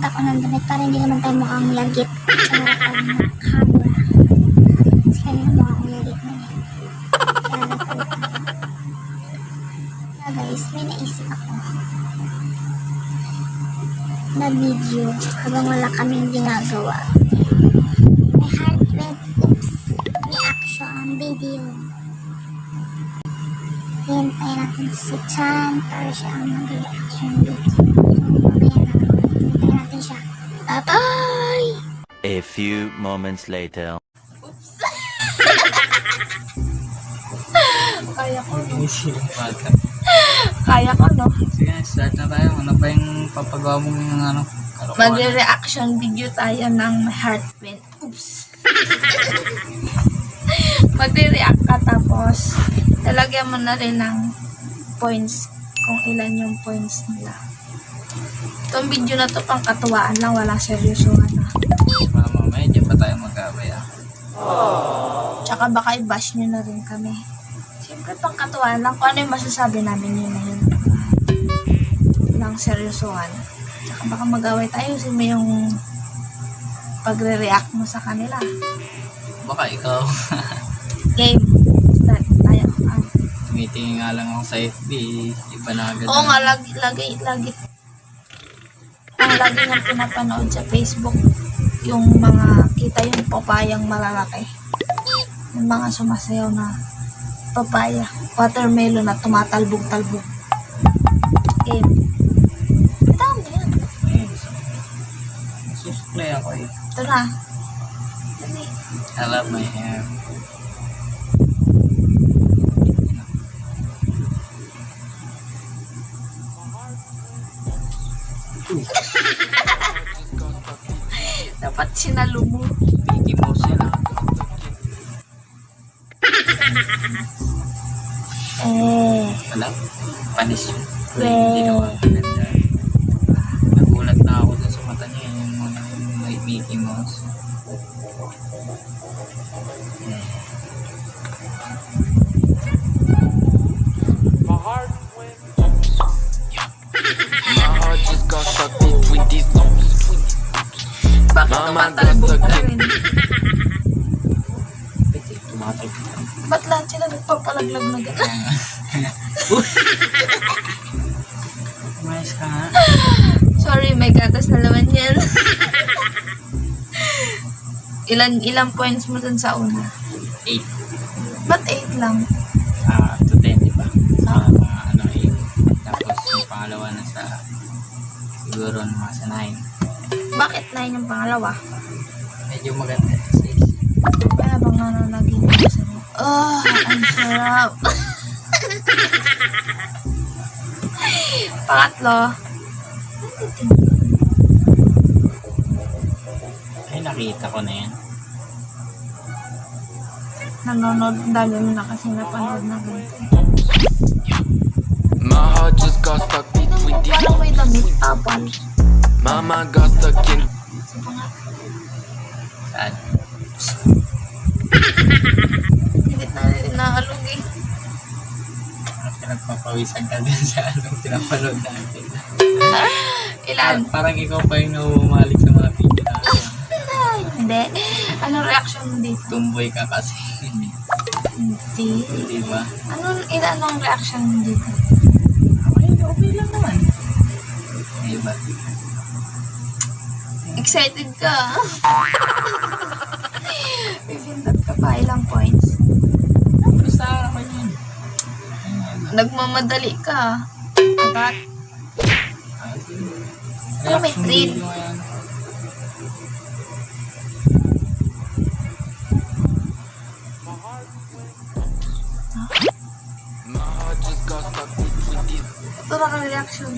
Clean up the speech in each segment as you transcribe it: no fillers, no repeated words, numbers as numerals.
ako ng damit para hindi naman tayo mukhang lagit sa harapan ng camera. Kasi kanina mukhang lagit na yun. Kaya guys, may naisip ako na video habang wala kaming ginagawa. May heart rate oops reaction video. Hintay natin si Chan para siya ang mag-reaction video. Hintay natin siya. Bye-bye! A few moments later. Kaya ko, no? Inisilong bata. Kaya ko, no? Sige, start na tayo. Ano ba yung papagawa mo ng ano? Mag-reaction video tayo ng heart rate. Oops. Magre-react ka tapos lalagyan mo na rin ng points kung ilan yung points nila. Itong video na to pang katuwaan lang, wala seryosohan na. Mama, medyo pa tayo mag-away Tsaka baka i-bash nyo na rin kami. Siyempre pang katuwaan lang, kung ano yung masasabi namin yun na yun. Walang seryosohan. Tsaka baka mag-away tayo kasi may yung pagre-react mo sa kanila. Baka ikaw. Game. Start tayo. Tumitingin nga lang ako sa FB. Iba na agad. Oo nga, lagi. Ang lagi nang pinapanood sa Facebook, yung mga, kita yung papayang malalaki. Yung mga sumasayaw na papaya. Watermelon na tumatalbog-talbog. Game. Tama yan. Eh, susuklay ako eh. Ito na. Dali. I love my hair. Dapat sinalo mo. Mickey Mouse yan ah. Wala. Panis yun. Hindi naman maganda. Nagulat na ako dun sa mata niya. Yung mga may Mickey Mouse. My heart just got stuck between these lumps. Bakit Mama, tumatalbog ka rin? Pwede, tumatag. Ba't lahat sila nagpapalaglag na gano'n? Umayos ka nga. Sorry, may gatas na laman yan. Ilang points mo dun sa una? 8. Ba't 8 lang? To 10, di ba? Sa ano yun. Tapos yung pangalawa na sa siguro mga sa 9. Bakit 9 yung pangalawa? Medyo maganda. 6. Kaya bang naging masarap? Oh, ang sarap. Pangatlo. Ay, nakita ko na yan. Nanonood, ang dami mo na kasi napanood na ganito. My heart just got stuck between these Parang may damit, apple. Mama got stuck in. Saan? Hindi na rin naalog eh. Pinagpapawisan ka din sa anong pinapanood natin. Ilan? Parang ikaw pa yung namumalik sa mga video natin. Hindi. Anong reaction mo dito? Tumboy ka kasi. Hindi. Di ba? Anong reaction mo dito? Okay lang naman. Di ba? Excited ka. Pipindot ka pa. Ilang points? Basta ako yun. Nagmamadali ka. Agad. Ano may trade? My heart just got stuck between these. Ito na ang reaction.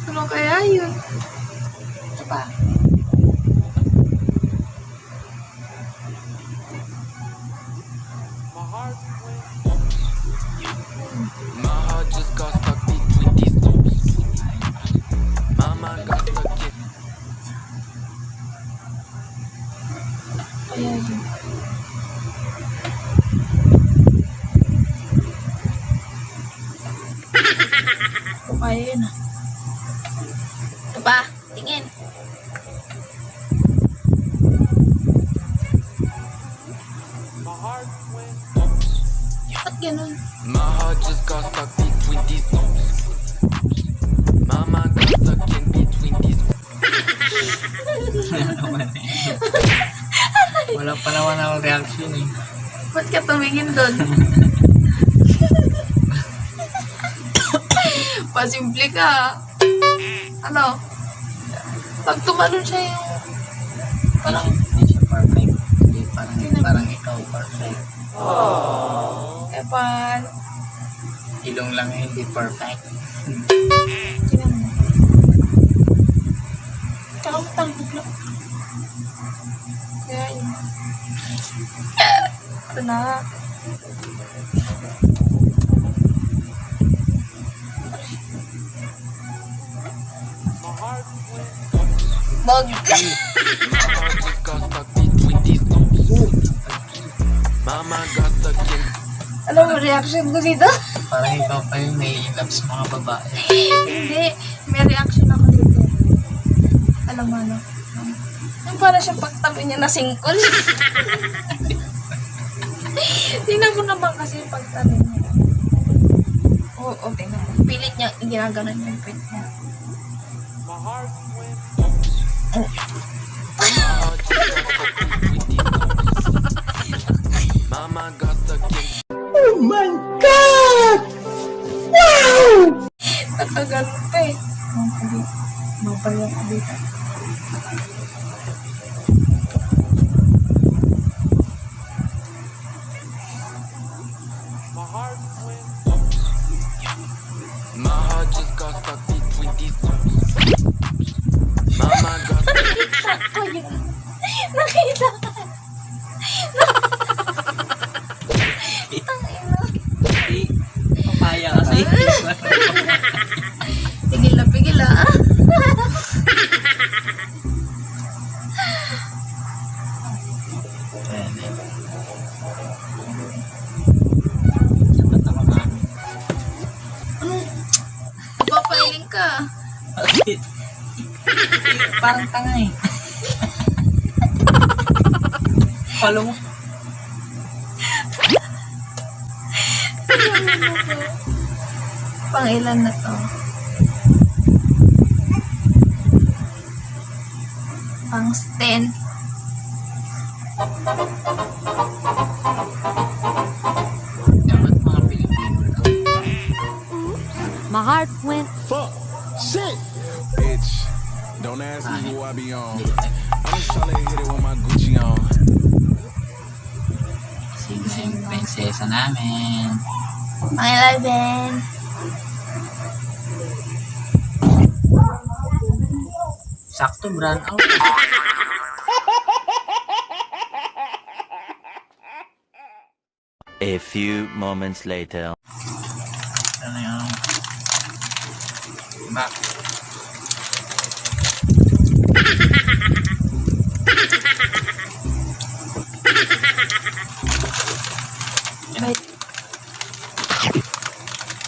Ano kaya yun? Ito pa. My heart just got stuck between these lumps. Mama got stuck in. Kaya yun. Papaya yun ah. Ito pa, tingin. Ba't ganun? My heart just got stuck between these loops. My mind got stuck in between these. Wala pa naman ako reaction eh. Ba't ka tumingin doon? Pasimple ka. Ano? Pag tumalon siya yung... Parang... Hindi siya perfect. Hindi, parang ikaw perfect. Epan. Ilong lang yung hindi perfect. Tingnan mo. Kakutang bigla. Kaya yun. Ito na. Bog. My heart just got stuck between these loops. My mind got stuck in. Ano mo reaction ko dito? Parang ikaw pa yung may love sa mga babae. Hindi. May reaction ako dito. Alam mo ano? Yung para siya pagtabi niya na singkol. Tingnan ko naman kasi yung pagtabi niya. Oo, tingnan mo. Pilit niya, ginaganon yung pit niya. My heart just got stuck between these loops. My mind got stuck in. Nakagano pa eh. Mapalya ko dito. My heart just got stuck between these loops. My mind got stuck. Ako yun. Nakita ka. Papaya kasi. Pigil na. Dapat naman ka. Anong? Papailing ka. Parang tanga eh. Follow mo. Pang ilan na to? Pang 10. Dapat mga Pilipino lang. My heart went. Fuck. Shit. Bitch. Don't ask me who I be on. I'm just tryna hit it with my Gucci on. Sige, yung prinsesa namin. Pang 11. Sakto, brand out. A few moments later. Ano yung... Back. Wait.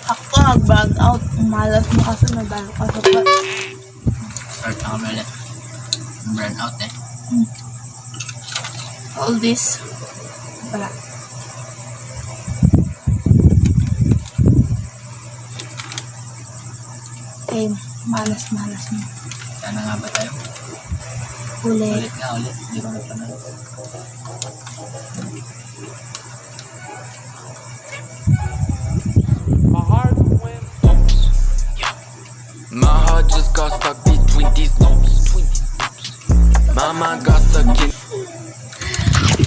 Ako nag-brand out. Malas mo kasi nabalo ka sa pat. Start na kami ulit. Brand out eh. All this. Wala. Okay, malas mo. Sana nga ba tayo? Ulit. Ulit. Hindi ko napanood. My heart just got stuck between these loops. My mind got stuck in.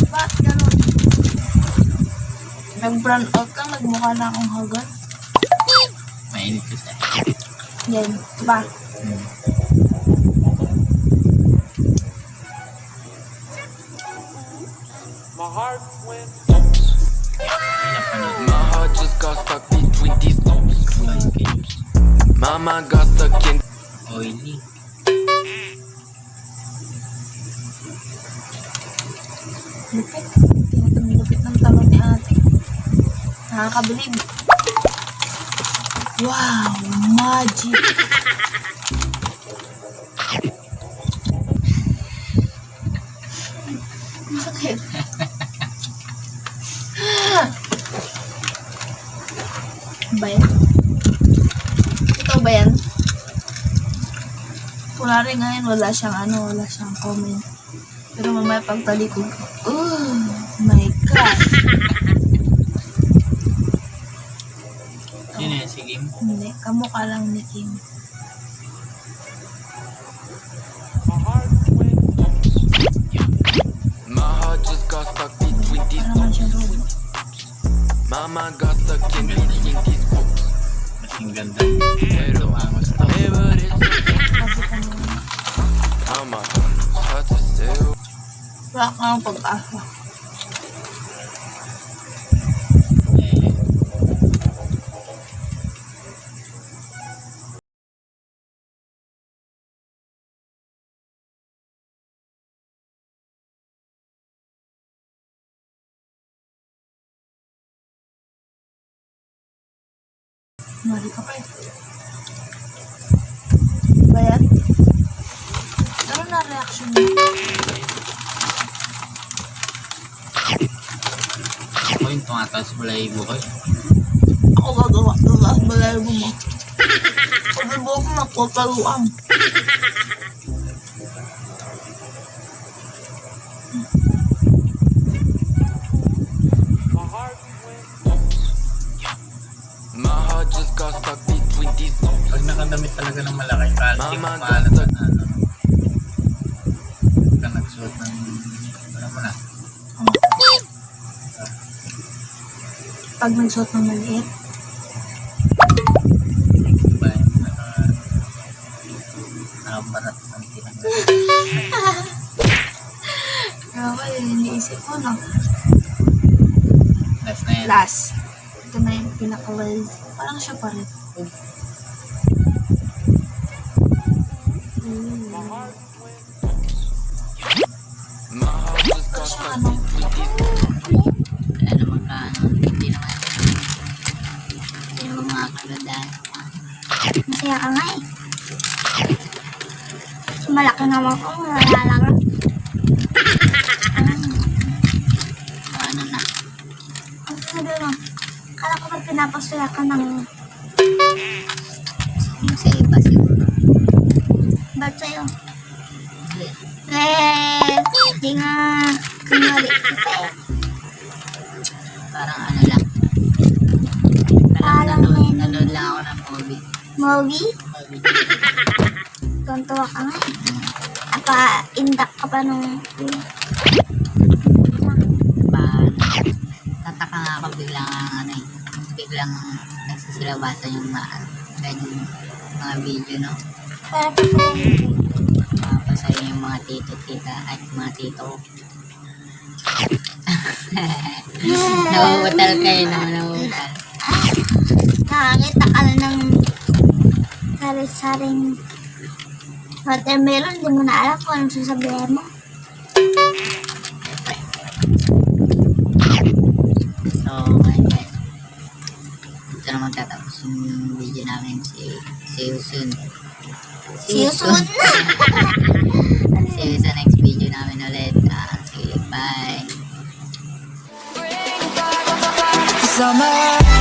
Ba't ganun? Nag-brand out ka, nagmukha na akong hagan. Mainit kasi. Yan, ba? My heart just got stuck between these loops. My mind got stuck in. Oily. Lupit. Lupit ng talon ni ate. Nakakabilib. Wow, magic. Bakit? Ba yan? Ito ba yan? Kunwari ngayon, wala siyang comment. Pero mamaya pagtalikod ko, oh my God. Sino yun? Si Kim? Hindi, kamukha lang ni Kim. My heart just got stuck between these Ano naman siya robot? My mind got stuck in between these ropes. Masing ganda. Pero Tumangos na. hey, but it's Sabi ko naman, how my hard to say. wala ka ng pag-asa. Eh, Mali ka pa eh. Ba yan? Ano na reaction mo? ako yung tumataas balahibo ko. Ako gagawa ng lahat balahibo mo. Pag ibo ko magpapalaruan. My heart just got stuck between these ropes. Pag nakadamit talaga ng malaki, kahit di Mama, ka maalat na ano. Pag ka nagsuot ng, alam mo na, Pag nagsuot ng maliit, ba yung nakabarat ng tinanggal. grabe, iniisip ko no. Last na yan. Last. Ito na yung pinaka-last. Parang siya pa rin. My heart just got Parang siya stuck ano. between these Kaya naman ka, hindi naman. Hindi naman makakagandaan. Masaya ka nga eh. Malaki naman ko, malalala. Ano na? Ang sabi mo, kala ko ba pinapasaya ka ng Yung sa iba siguro. ba't sa'yo? Di nga, kunwari kita eh. Parang ano lang. Parang Nanood lang ako ng movie. movie? Tuntua ka nga eh. Indak ka pa nung... Tataka nga ako biglang nagsisilabasan yung ganyan mga video, no? Para pa sa'yo. Papasaya yung mga tito-tita at mga tito. Nauutal kayo, no? Nauutal. Nakakita ka na ng sari-saring watermelon, di mo na alam kung anong sasabihin mo. So, ayun. Ito naman tatapos yung video namin. See you soon. See you soon. See you sa next video namin ulit. Okay, bye. Summer